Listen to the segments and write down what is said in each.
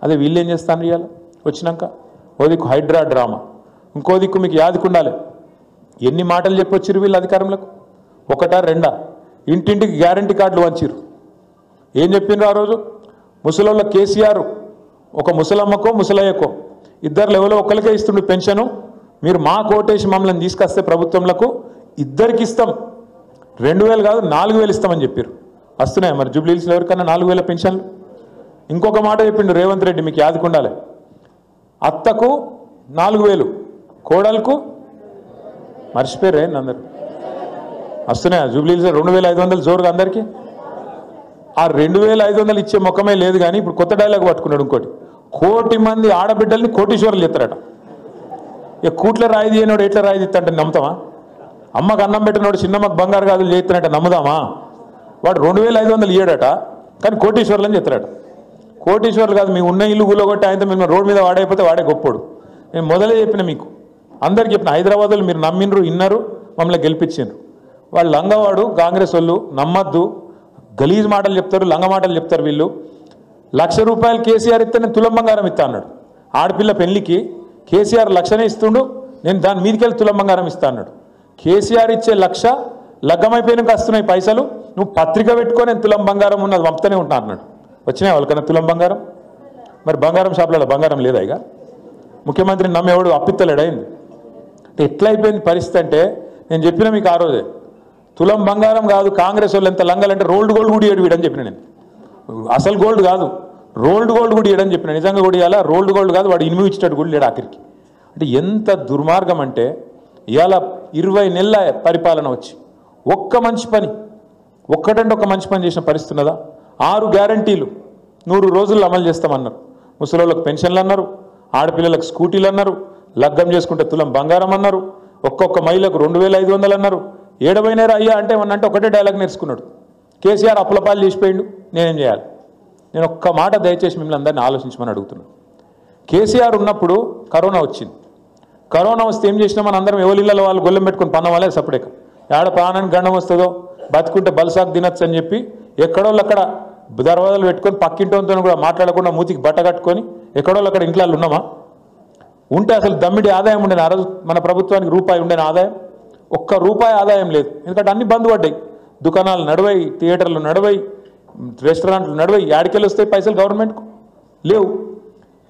అదే వీళ్ళు ఏం చేస్తాను ఇవాళ వచ్చినాక ఓ దిక్కు హైడ్రా డ్రామా, ఇంకో దిక్కు మీకు యాదికుండాలి ఎన్ని మాటలు చెప్పొచ్చిరు వీళ్ళు అధికారంలోకి, ఒకటా రెండా? ఇంటింటికి గ్యారంటీ కార్డులు వంచిరు. ఏం చెప్పిండ్రు ఆ రోజు? ముసలోళ్ళ కేసీఆర్ ఒక ముసలమ్మకో ముసలయ్యకో ఇద్దరు లెవెల్లో ఒకరికే ఇస్తుండే పెన్షను, మీరు మా కోటేసి మమ్మల్ని తీసుకొస్తే ప్రభుత్వంలకు ఇద్దరికి ఇస్తాం, 2000 కాదు 4000 ఇస్తామని చెప్పారు. వస్తున్నాయి మరి జూబ్లీహిల్స్లో ఎవరికన్నా 4000 పెన్షన్లు? ఇంకొక మాట చెప్పిండు రేవంత్ రెడ్డి, మీకు యాదుకుండాలి, అత్తకు 4000, కోడలకు మర్చిపోయారు ఏంది అందరు? వస్తున్నాయా జూబ్లీహిల్స్లో 2500 జోరుగా అందరికీ? ఆ 2500 ఇచ్చే ముఖమే లేదు. కానీ ఇప్పుడు కొత్త డైలాగ్ పట్టుకున్నాడు ఇంకోటి, 1 కోటి మంది ఆడబిడ్డల్ని కోటీశ్వరులు చెప్తారట. ఇక కూట్ల రాయి తీయనోడు ఎట్లా రాయి తీస్తాంటే నమ్ముతామా? అమ్మకు అన్నం పెట్టినోడు చిన్నమ్మకు బంగారు గాజులు చేస్తానంటే నమ్ముదామా? వాడు 2500 ఇయ్యాడట, కానీ కోటీశ్వరులు అని చెప్తారట. కోటీశ్వరులు కాదు, మీ ఉన్న ఇల్లు గుల్లగొట్టి ఆయనతో మేము రోడ్డు మీద వాడైపోతే వాడే గొప్పోడు. నేను మొదలే చెప్పిన మీకు అందరికి చెప్పిన, హైదరాబాద్లో మీరు నమ్మినరు ఇన్నరు మమ్మల్ని గెలిపించారు. వాళ్ళు లంగవాడు కాంగ్రెస్ వాళ్ళు, నమ్మద్దు, గలీజ్ మాటలు చెప్తారు, లంగ మాటలు చెప్తారు వీళ్ళు. 1,00,000 రూపాయలు కేసీఆర్ ఇస్తే నేను తులం బంగారం ఇస్తా అన్నాడు. ఆడపిల్ల పెళ్లికి కేసీఆర్ 1,00,000 ఇస్తుండు, నేను దాని మీదకెళ్ళి తులం బంగారం ఇస్తా అన్నాడు. కేసీఆర్ ఇచ్చే 1,00,000 లగ్గమైపోయినాక వస్తున్నాయి పైసలు, నువ్వు పత్రిక పెట్టుకో నేను తులం బంగారం ఉన్నది పంపుతూనే ఉంటా అన్నాడు. వచ్చినాయి వాళ్ళకన్నా తులం బంగారం? మరి బంగారం షాపులలో బంగారం లేదా? ఇక ముఖ్యమంత్రిని నమ్మేవాడు అప్పిత్తలేడైంది. అంటే ఎట్లా అయిపోయింది పరిస్థితి అంటే, నేను చెప్పిన మీకు ఆ రోజే, తులం బంగారం కాదు కాంగ్రెస్ వాళ్ళు ఎంత లంగాలంటే రోల్డ్ గోల్డ్ కూడా ఇయ్యడు వీడని చెప్పిన నేను. అసలు గోల్డ్ కాదు, రోల్డ్ గోల్డ్ కూడా ఇయ్యడని చెప్పిన. నిజంగా కూడా ఇవ్వాలా, రోల్డ్ గోల్డ్ కాదు, వాడు ఇనుము ఇచ్చేటట్టు కూడా లేడు ఆఖరికి. అంటే ఎంత దుర్మార్గం అంటే, ఇవాళ 20 నెలల పరిపాలన వచ్చి ఒక్క మంచి పని, ఒక్కటంటే ఒక మంచి పని చేసిన పరిస్థితి ఉన్నదా? 6 గ్యారంటీలు 100 రోజుల్లో అమలు చేస్తామన్నారు. ముసలోళ్ళకి పెన్షన్లు అన్నారు, ఆడపిల్లలకు స్కూటీలు అన్నారు, లగ్గం చేసుకుంటే తులం బంగారం అన్నారు, ఒక్కొక్క మహిళకు 2500 అన్నారు. ఏడవైనారు అయ్యా అంటే అంటే ఒకటే డైలాగ్ నేర్చుకున్నాడు. కేసీఆర్ అప్పులపాలు చేసిపోయిండు, నేనేం చేయాలి? నేను ఒక్క మాట దయచేసి మిమ్మల్ని అందరినీ ఆలోచించమని అడుగుతున్నాను. కేసీఆర్ ఉన్నప్పుడు కరోనా వచ్చింది. కరోనా వస్తే ఏం చేసినా మన అందరం ఎవరి ఇళ్ళలో వాళ్ళు గొల్లెం పెట్టుకుని పన్న వాళ్ళే సపరేక, ఏడ ప్రాణానికి గండం వస్తుందో బతుకుంటే బలసాకు తినచ్చు అని చెప్పి ఎక్కడోళ్ళు అక్కడ దర్వాజాలు పెట్టుకొని పక్కింటితో కూడా మాట్లాడకుండా మూతికి బట్ట కట్టుకొని ఎక్కడోళ్ళు అక్కడ ఇంట్లో ఉన్నామా? ఉంటే అసలు దమ్మిడి ఆదాయం ఉండేది ఆ రోజు మన ప్రభుత్వానికి? రూపాయి ఉండేన ఆదాయం? ఒక్క రూపాయి ఆదాయం లేదు. ఎందుకంటే అన్ని బంద్ పడ్డాయి, దుకాణాలు నడవాయి, థియేటర్లు నడవాయి, రెస్టారెంట్లు నడవాయి. యాడికెళ్ళి వస్తాయి పైసలు గవర్నమెంట్కు? లేవు.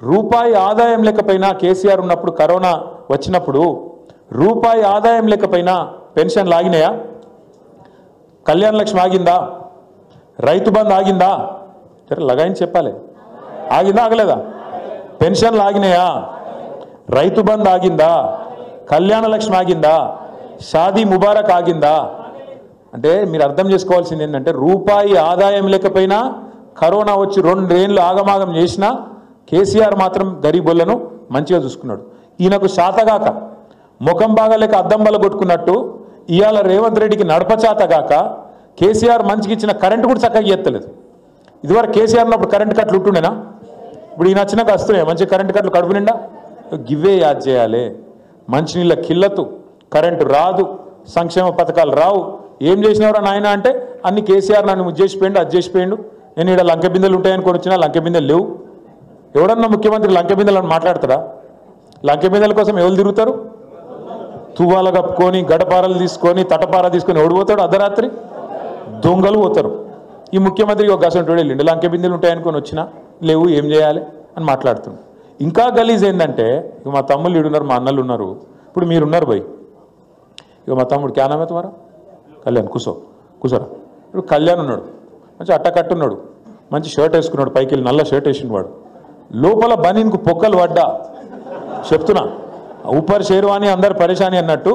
రూపాయి ఆదాయం లేకపోయినా కేసీఆర్ ఉన్నప్పుడు కరోనా వచ్చినప్పుడు రూపాయి ఆదాయం లేకపోయినా పెన్షన్లు ఆగినాయా? కళ్యాణ లక్ష్మి ఆగిందా? రైతు బంధు ఆగిందా? సరే లగాయని చెప్పాలి, ఆగిందా ఆగలేదా? పెన్షన్లు ఆగినాయా? రైతు బంధు ఆగిందా? కళ్యాణ లక్ష్మి ఆగిందా? షాదీ ముబారక్ ఆగిందా? అంటే మీరు అర్థం చేసుకోవాల్సింది ఏంటంటే, రూపాయి ఆదాయం లేకపోయినా కరోనా వచ్చి 2 ఏళ్ళు ఆగమాగం చేసినా కేసీఆర్ మాత్రం గరీబులను మంచిగా చూసుకున్నాడు. ఈయనకు శాతగాక ముఖం బాగాలేక అద్దం బల కొట్టుకున్నట్టు ఇవాళ రేవంత్ రెడ్డికి నడపచాతగాక కేసీఆర్ మంచిగా ఇచ్చిన కరెంటు కూడా చక్కగా చేస్తలేదు. ఇదివరకు కేసీఆర్ ఉన్నప్పుడు కరెంటు కట్లు ఉంటుండేనా? ఇప్పుడు ఈయన వచ్చినాక వస్తున్నాయి మంచి కరెంటు కట్లు కడుపు నిండా. గివ్వే యాద్ చేయాలి. మంచినీళ్ళ కిల్లతు, కరెంటు రాదు, సంక్షేమ పథకాలు రావు. ఏం చేసినవరా నాయన అంటే అన్ని కేసీఆర్ నన్ను చేసిపోయిండు, అది చేసిపోయిండు. నేను ఇక్కడ లంకె బిందెలు ఉంటాయనుకొని వచ్చినా లంకె బిందెలు లేవు. ఎవడన్నా ముఖ్యమంత్రి లంకె బిందెలను మాట్లాడతారా? లంకె బిందెల కోసం ఎవరు తిరుగుతారు? తువ్వాల కప్పుకొని గడపారలు తీసుకొని తటపార తీసుకొని ఓడిపోతాడు అర్ధరాత్రి. దొంగలు పోతారు. ఈ ముఖ్యమంత్రికి ఒక గసంటోడు వెళ్ళిండు, లంకె బిందెలు ఉంటాయనుకొని వచ్చినా లేవు, ఏం చేయాలి అని మాట్లాడుతున్నాడు. ఇంకా గలీజ్ ఏంటంటే, ఇక మా తమ్ముళ్ళు ఇడున్నారు, మా అన్నలు ఉన్నారు, ఇప్పుడు మీరున్నారు భయ్. ఇక మా తమ్ముడు క్యానామే తుమారా కళ్యాణ్ కూసోరా. ఇప్పుడు కళ్యాణ్ ఉన్నాడు, మంచి అట్టకట్టున్నాడు, మంచి షర్ట్ వేసుకున్నాడు, పైకి వెళ్ళి నల్ల షర్ట్ వేసిన వాడు, లోపల బనీన్కు పొక్కలు పడ్డా చెప్తున్నా, ఊపర్ షేర్వాణి అందరు పరేషాని అన్నట్టు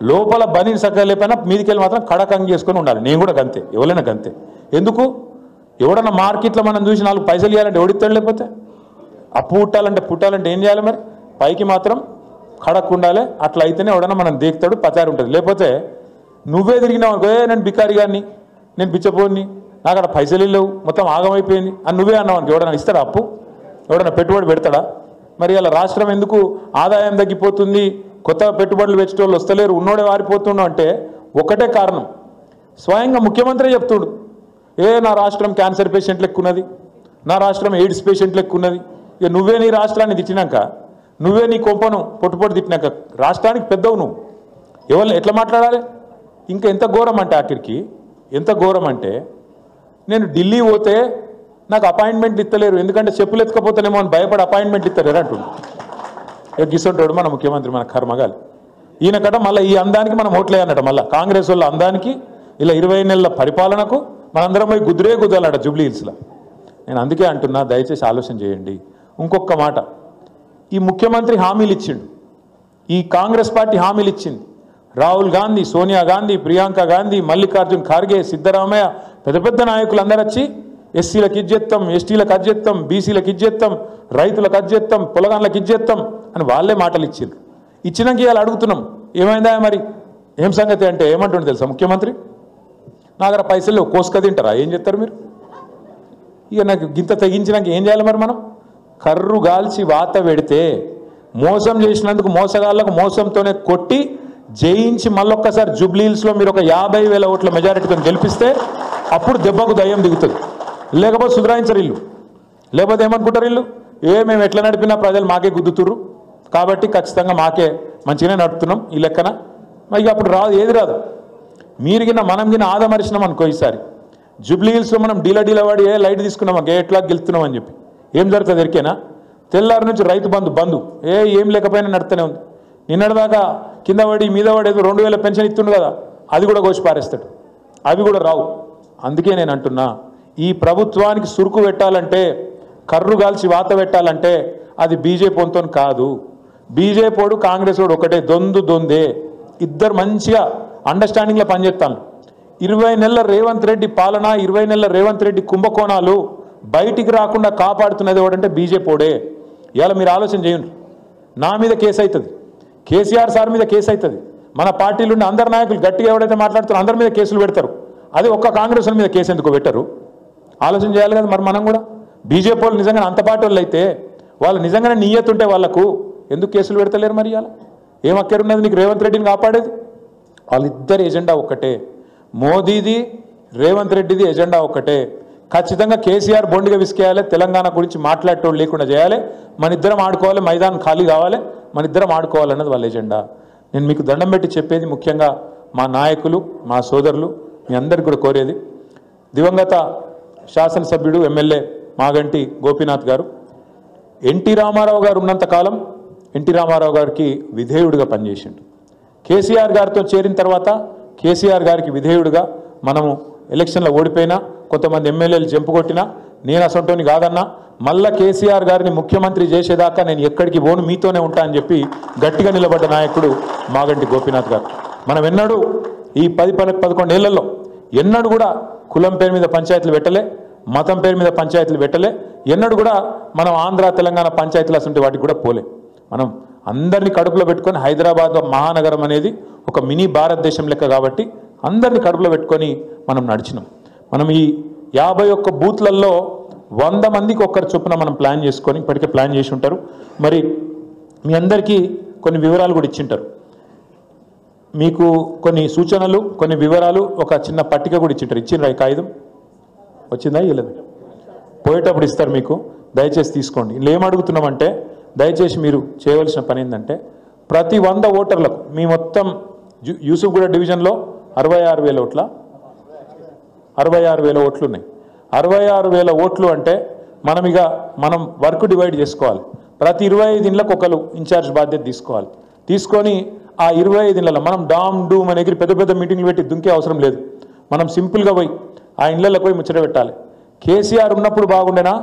లోపల బనీన్ సక్కగా లేకపోయినా మీదికెళ్ళి మాత్రం కడకంగి చేసుకొని ఉండాలి. నేను కూడా గంతే, ఎవరైనా గంతే. ఎందుకు? ఎవడన్నా మార్కెట్లో మనం చూసి 4 పైసలు ఇవ్వాలంటే ఎవడిస్తాడు? లేకపోతే అప్పు పుట్టాలంటే ఏం చేయాలి మరి? పైకి మాత్రం కడక్ ఉండాలి. అట్లా అయితేనే ఎవడన్నా మనం దేకుతాడు, పచారి ఉంటుంది. లేకపోతే నువ్వే తిరిగినావు అనుకో, నేను బికారి గారిని, నేను బిచ్చపోని, నాకు అక్కడ పైసలు లేవు, మొత్తం ఆగమైపోయింది అని నువ్వే అన్నావు అనుకో, ఎవడన్నా ఇస్తాడా అప్పు? ఎవడన్నా పెట్టుబడి పెడతాడా? మరి అలా రాష్ట్రం ఎందుకు ఆదాయం తగ్గిపోతుంది, కొత్త పెట్టుబడులు పెట్టేటోళ్ళు వస్తలేరు, ఉన్నోడే వారిపోతున్నావు అంటే ఒకటే కారణం. స్వయంగా ముఖ్యమంత్రి చెప్తుడు, నా రాష్ట్రం క్యాన్సర్ పేషెంట్లు ఎక్కున్నది, నా రాష్ట్రం ఎయిడ్స్ పేషెంట్లు ఎక్కున్నది, ఇక నువ్వే నీ రాష్ట్రాన్ని తిట్టినాక, నువ్వే నీ కొంపను పొట్టు తిట్టినాక రాష్ట్రానికి పెద్దవు నువ్వు. ఎవరు ఎట్లా మాట్లాడాలి? ఇంకా ఎంత ఘోరం అంటే ఆఖరికి ఎంత ఘోరం అంటే, నేను ఢిల్లీ పోతే నాకు అపాయింట్మెంట్ ఇస్తలేరు, ఎందుకంటే చెప్పులు ఎత్తుకపోతేనేమో అని భయపడి అపాయింట్మెంట్ ఇస్తలేరు అంటుండు. ఇక గిసొంటోడు మన ముఖ్యమంత్రి, మన కర్మగాలి. ఈయన కట మళ్ళీ ఈ అందానికి మనం ఓట్లేయన్నట, మళ్ళీ కాంగ్రెస్ వాళ్ళ అందానికి ఇలా 20 నెలల పరిపాలనకు మనందరం పోయి గుద్దాలట జూబ్లీ హిల్స్లో. నేను అందుకే అంటున్నా, దయచేసి ఆలోచన చేయండి. ఇంకొక మాట, ఈ ముఖ్యమంత్రి హామీలు ఇచ్చిండు, ఈ కాంగ్రెస్ పార్టీ హామీలు ఇచ్చింది. రాహుల్ గాంధీ, సోనియా గాంధీ, ప్రియాంక గాంధీ, మల్లికార్జున్ ఖార్గే, సిద్ధరామయ్య, పెద్ద పెద్ద నాయకులు అందరూ వచ్చి ఎస్సీలకు ఇచ్చేస్తాం, ఎస్టీలకు ఇచ్చేస్తాం, బీసీలకు ఇచ్చేస్తాం, రైతులకు ఇచ్చేస్తాం, పొలగాన్లకు ఇచ్చేస్తాం అని వాళ్ళే మాటలు ఇచ్చిండ్రు. ఇచ్చినాక ఇవాళ అడుగుతున్నాం, ఏమైందా మరి ఏం సంగతి అంటే ఏమంటుండే తెలుసా ముఖ్యమంత్రి? నా దగ్గర పైసలు కోసుక తింటారా, ఏం చెప్తారు మీరు? ఇక నాకు గింత తెగించినాక ఏం చేయాలి మరి? మనం కర్రు గాల్చి వాత పెడితే మోసం చేసినందుకు మోసగాళ్ళకు మోసంతోనే కొట్టి జయించి మళ్ళొక్కసారి జూబ్లీ హిల్స్లో మీరు ఒక 50,000 ఓట్ల మెజారిటీతో గెలిపిస్తే అప్పుడు దెబ్బకు దయ్యం దిగుతుంది. లేకపోతే సుధరాయించరు ఇల్లు. లేకపోతే ఏమనుకుంటారు ఇల్లు? మేము ఎట్లా నడిపినా ప్రజలు మాకే గుద్దుతుర్రు కాబట్టి ఖచ్చితంగా మాకే మంచిగానే నడుపుతున్నాం ఈ లెక్కన. ఇక అప్పుడు రాదు, ఏది రాదు. మీరు గిన్న మనం గిన్న ఆదమరిచినాం అనుకో, ఈసారి జూబ్లీ హిల్స్లో మనం డీలవాడి లైట్ తీసుకున్నామా గేట్లా గెలుస్తున్నాం అని చెప్పి ఏం జరుగుతుంది ఎరికేనా? తెల్లారి నుంచి రైతు బంధు ఏం లేకపోయినా నడుతూనే ఉంది. నిన్నటిదాకా కింద పడి మీద పడి ఏదో 2,000 పెన్షన్ ఇస్తుండు కదా, అది కూడా కోసి పారేస్తాడు. అవి కూడా రావు. అందుకే నేను అంటున్నా, ఈ ప్రభుత్వానికి సురుకు పెట్టాలంటే, కర్రు గాల్చి వాత పెట్టాలంటే అది బీజేపీ వంతో కాదు. బీజేపీ వాడు కాంగ్రెస్ వాడు ఒకటే, దొందే. ఇద్దరు మంచిగా అండర్స్టాండింగ్లో పనిచేస్తాను. 20 నెలల రేవంత్ రెడ్డి పాలన, 20 నెలల రేవంత్ రెడ్డి కుంభకోణాలు బయటికి రాకుండా కాపాడుతున్నది ఎవడంటే బీజేపీ వాడే. ఇవాళ మీరు ఆలోచన చేయండి, నా మీద కేసు అవుతుంది, కేసీఆర్ సార్ మీద కేసు అవుతుంది, మన పార్టీలో ఉన్న అందరు నాయకులు గట్టిగా ఎవరైతే మాట్లాడుతారో అందరి మీద కేసులు పెడతారు. అదే ఒక్క కాంగ్రెస్ మీద కేసు ఎందుకు పెట్టరు? ఆలోచన చేయాలి కదా మరి మనం కూడా. బీజేపీ వాళ్ళు నిజంగా అంత పార్టీ వాళ్ళు అయితే, వాళ్ళు నిజంగానే నియత్ ఉంటే వాళ్ళకు ఎందుకు కేసులు పెడతలేరు మరి? ఇవాళ ఏం అక్కరున్నది నీకు రేవంత్ రెడ్డిని కాపాడేది? వాళ్ళిద్దరి ఎజెండా ఒక్కటే, మోదీది రేవంత్ రెడ్డిది ఎజెండా ఒక్కటే. ఖచ్చితంగా కేసీఆర్ బొండిగా విసికేయాలి, తెలంగాణ గురించి మాట్లాడేటోళ్ళు లేకుండా చేయాలి, మన ఇద్దరం ఆడుకోవాలి, మైదానం ఖాళీ కావాలి, మన ఇద్దరం ఆడుకోవాలన్నది వాళ్ళ ఎజెండా. నేను మీకు దండం పెట్టి చెప్పేది, ముఖ్యంగా మా నాయకులు, మా సోదరులు, మీ అందరికీ కూడా కోరేది, దివంగత శాసనసభ్యుడు ఎమ్మెల్యే మాగంటి గోపీనాథ్ గారు ఎన్టీ రామారావు గారు ఉన్నంతకాలం ఎన్టీ రామారావు గారికి విధేయుడిగా పనిచేసిండు. కేసీఆర్ గారితో చేరిన తర్వాత కేసీఆర్ గారికి విధేయుడిగా మనము ఎలక్షన్లో ఓడిపోయినా, కొంతమంది ఎమ్మెల్యేలు జంపుకొట్టినా, నేను అసంటోని కాదన్నా, మళ్ళా కేసీఆర్ గారిని ముఖ్యమంత్రి చేసేదాకా నేను ఎక్కడికి పోను, మీతోనే ఉంటా అని చెప్పి గట్టిగా నిలబడ్డ నాయకుడు మాగంటి గోపీనాథ్ గారు. మనం ఎన్నడూ ఈ 10-11 ఏళ్లలో ఎన్నడూ కూడా కులం పేరు మీద పంచాయతీలు పెట్టలే, మతం పేరు మీద పంచాయతీలు పెట్టలే, ఎన్నడూ కూడా మనం ఆంధ్ర తెలంగాణ పంచాయతీలు అసంటే వాటికి కూడా పోలే. మనం అందరినీ కడుపులో పెట్టుకొని, హైదరాబాద్ మహానగరం అనేది ఒక మినీ భారతదేశం లెక్క కాబట్టి అందరినీ కడుపులో పెట్టుకొని మనం నడిచినాం. మనం ఈ 51 బూత్లలో 100 మందికి ఒక్కరు చొప్పున మనం ప్లాన్ చేసుకొని ఇప్పటికే ప్లాన్ చేసి ఉంటారు. మరి మీ అందరికీ కొన్ని వివరాలు కూడా ఇచ్చింటారు. మీకు కొన్ని సూచనలు, కొన్ని వివరాలు, ఒక చిన్న పట్టిక కూడా ఇచ్చింటారు. ఇచ్చిండ్రా ఈ కాగితం? వచ్చిందా? ఇవ్వలేదు. పోయేటప్పుడు ఇస్తారు మీకు, దయచేసి తీసుకోండి. ఇలా ఏం అడుగుతున్నామంటే, దయచేసి మీరు చేయవలసిన పని ఏంటంటే, ప్రతి 100 ఓటర్లకు మీ మొత్తం యూసుఫ్గూడ డివిజన్లో 66,000 ఓట్ల 66,000 ఓట్లు ఉన్నాయి. 66,000 ఓట్లు అంటే మనం వర్క్ డివైడ్ చేసుకోవాలి. ప్రతి 25 ఇళ్ళకు ఒకరు ఇన్ఛార్జ్ బాధ్యత తీసుకోవాలి. తీసుకొని ఆ 25 ఇళ్ళలో మనం డామ్ డూమ్ అనే పెద్ద పెద్ద మీటింగ్లు పెట్టి దుంకే అవసరం లేదు. మనం సింపుల్గా పోయి ఆ ఇళ్ళకి పోయి ముచ్చట పెట్టాలి. కేసీఆర్ ఉన్నప్పుడు బాగుండేనా,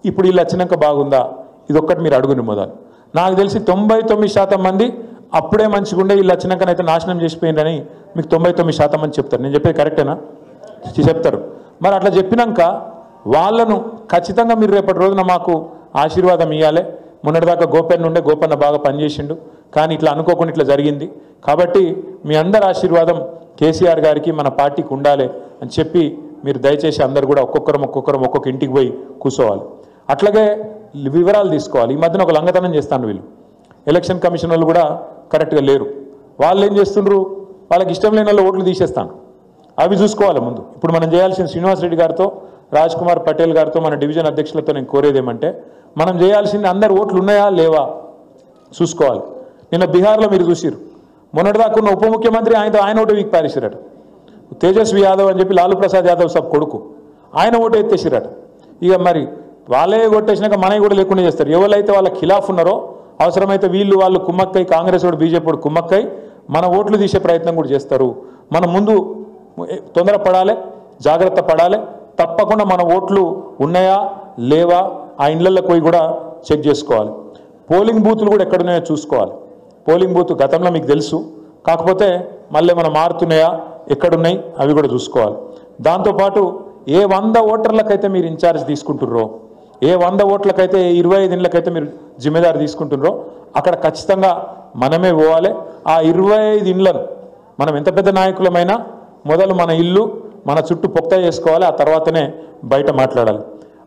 ఇప్పుడు వీళ్ళు వచ్చినాక బాగుందా? ఇది ఒక్కటి మీరు అడుగుని మొదలు. నాకు తెలిసి 99% మంది అప్పుడే మంచిగా ఉండే, వీళ్ళు వచ్చినాకనైతే నాశనం చేసిపోయిందని మీకు 99% మంది చెప్తారు. నేను చెప్పేది కరెక్టేనా? చెప్తారు. మరి అట్లా చెప్పినాక వాళ్ళను ఖచ్చితంగా మీరు రేపటి రోజున మాకు ఆశీర్వాదం ఇవ్వాలి. మొన్నటిదాకా గోపన్న బాగా పనిచేసిండు, కానీ ఇట్లా అనుకోకుండా ఇట్లా జరిగింది కాబట్టి మీ అందరి ఆశీర్వాదం కేసీఆర్ గారికి, మన పార్టీకి ఉండాలి అని చెప్పి మీరు దయచేసి అందరు కూడా ఒక్కొక్క ఇంటికి పోయి కూర్చోవాలి. అట్లాగే వివరాలు తీసుకోవాలి. ఈ మధ్యన ఒక లంగతనం చేస్తాను, వీళ్ళు ఎలక్షన్ కమిషన్ వాళ్ళు కూడా కరెక్ట్గా లేరు. వాళ్ళు ఏం చేస్తుండ్రు, వాళ్ళకి ఇష్టం లేని వాళ్ళు ఓట్లు తీసేస్తాను. అవి చూసుకోవాలి ముందు. ఇప్పుడు మనం చేయాల్సిన శ్రీనివాస్ రెడ్డి గారితో, రాజ్ కుమార్ పటేల్ గారితో, మన డివిజన్ అధ్యక్షులతో నేను కోరేది ఏమంటే, మనం చేయాల్సింది అందరు ఓట్లు ఉన్నాయా లేవా చూసుకోవాలి. నిన్న బీహార్లో మీరు చూసిరు, మొన్నటిదాకా ఉన్న ఉప ముఖ్యమంత్రి ఆయన ఓటు వీక్ పారేసిరట. తేజస్వి యాదవ్ అని చెప్పి లాలూ ప్రసాద్ యాదవ్ సాబ్ కొడుకు, ఆయన ఓటు ఎత్తేసిరట. ఇక మరి వాళ్ళే కొట్టేసినాక మనవి కూడా లేకుండా చేస్తారు. ఎవరైతే వాళ్ళ ఖిలాఫ్ ఉన్నారో అవసరమైతే వాళ్ళు కుమ్మక్కై, కాంగ్రెస్ వాడు బీజేపీ వాడు కుమ్మక్కై మన ఓట్లు తీసే ప్రయత్నం కూడా చేస్తారు. మనం ముందు తొందరపడాలి, జాగ్రత్త పడాలి. తప్పకుండా మన ఓట్లు ఉన్నాయా లేవా ఆ ఇండ్లలోకి పోయి కూడా చెక్ చేసుకోవాలి. పోలింగ్ బూతులు కూడా ఎక్కడున్నాయో చూసుకోవాలి. పోలింగ్ బూత్ గతంలో మీకు తెలుసు, కాకపోతే మళ్ళీ మనం మారుతున్నాయా ఎక్కడున్నాయి అవి కూడా చూసుకోవాలి. దాంతోపాటు ఏ 100 ఓటర్లకైతే మీరు ఇన్ఛార్జ్ తీసుకుంటుర్రో, ఏ 100 ఓట్లకైతే 25 ఇండ్లకైతే మీరు జిమ్మేదారు తీసుకుంటున్నారో అక్కడ ఖచ్చితంగా మనమే పోవాలి. ఆ 25 ఇండ్లను మనం ఎంత పెద్ద నాయకులమైనా మొదలు మన ఇల్లు మన చుట్టూ పొక్త చేసుకోవాలి, ఆ తర్వాతనే బయట మాట్లాడాలి.